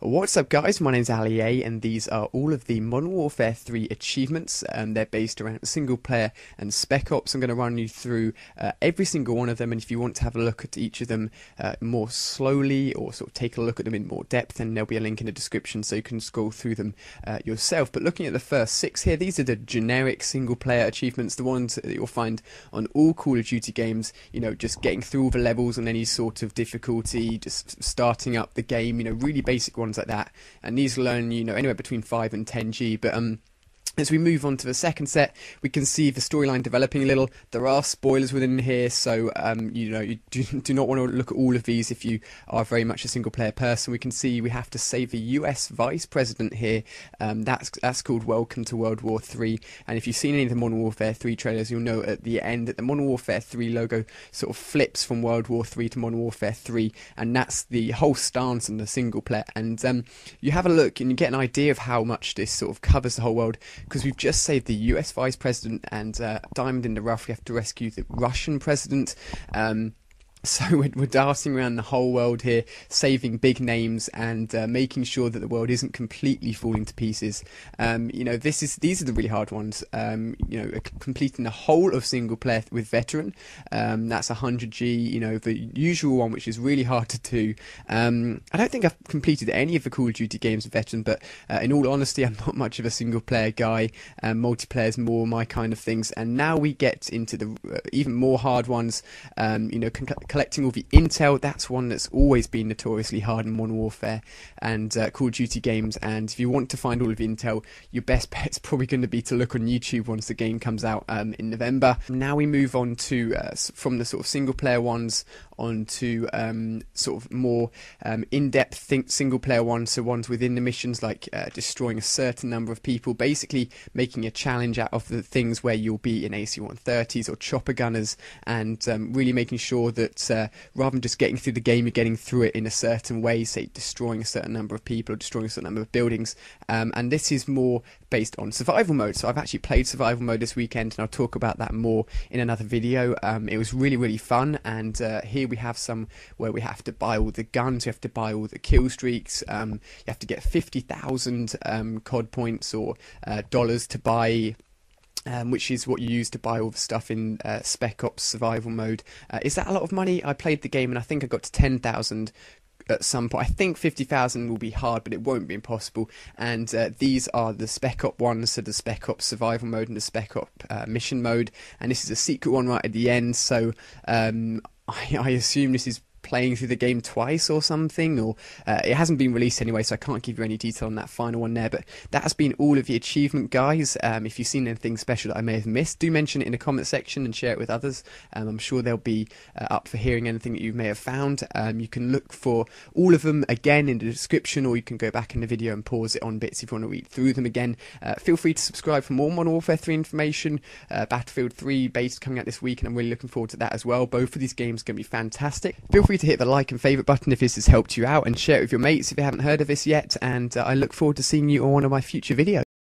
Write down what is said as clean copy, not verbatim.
What's up guys, my name's Ali A and these are all of the Modern Warfare 3 achievements. They're based around single player and Spec Ops. I'm going to run you through every single one of them, and if you want to have a look at each of them more slowly or sort of take a look at them in more depth, then there'll be a link in the description so you can scroll through them yourself. But looking at the first 6 here, these are the generic single player achievements, the ones that you'll find on all Call of Duty games, you know, just getting through all the levels on any sort of difficulty, just starting up the game, you know, really basic ones like that. And these will earn, you know, anywhere between 5 and 10G. But as we move on to the second set, we can see the storyline developing a little. There are spoilers within here, so you know, you do not want to look at all of these if you are very much a single player person. We can see we have to save the US Vice President here. That's called Welcome to World War 3. And if you've seen any of the Modern Warfare 3 trailers, you'll know at the end that the Modern Warfare 3 logo sort of flips from World War 3 to Modern Warfare 3, and that's the whole stance on the single player. And you have a look and you get an idea of how much this sort of covers the whole world, because we've just saved the US Vice President, and Diamond in the Rough, we have to rescue the Russian President. So we're darting around the whole world here, saving big names and making sure that the world isn't completely falling to pieces. You know, these are the really hard ones. You know, completing the whole of single player with veteran, that's 100G. You know, the usual one, which is really hard to do. I don't think I've completed any of the Call of Duty games with veteran, but in all honesty, I'm not much of a single player guy. Multiplayer is more my kind of things. And now we get into the even more hard ones. You know, collecting all the intel, that's one that's always been notoriously hard in Modern Warfare and Call of Duty games. And if you want to find all of the intel, your best bet's probably going to be to look on YouTube once the game comes out in November. Now we move on to from the sort of single player ones onto sort of more in-depth single player ones, so ones within the missions, like destroying a certain number of people, basically making a challenge out of the things where you'll be in AC-130s or chopper gunners, and really making sure that rather than just getting through the game, you're getting through it in a certain way, say destroying a certain number of people or destroying a certain number of buildings. And this is more based on survival mode, so I've actually played survival mode this weekend, and I'll talk about that more in another video. It was really fun, and here we have some where we have to buy all the guns, you have to buy all the kill streaks, you have to get 50,000 COD points or dollars to buy, which is what you use to buy all the stuff in Spec Ops survival mode. Is that a lot of money? I played the game and I think I got to 10,000 at some point. I think 50,000 will be hard, but it won't be impossible. And these are the Spec Op ones, so the Spec Ops survival mode and the Spec Op mission mode. And this is a secret one right at the end, so I assume this is playing through the game twice or something, or it hasn't been released anyway, so I can't give you any detail on that final one there. But that has been all of the achievement, guys. If you've seen anything special that I may have missed, do mention it in the comment section and share it with others. I'm sure they'll be up for hearing anything that you may have found. You can look for all of them again in the description, or you can go back in the video and pause it on bits if you want to read through them again. Feel free to subscribe for more Modern Warfare 3 information. Battlefield 3 beta coming out this week, and I'm really looking forward to that as well. Both of these games are going to be fantastic. Feel free to hit the like and favourite button if this has helped you out, and share it with your mates if you haven't heard of this yet, and I look forward to seeing you on one of my future videos.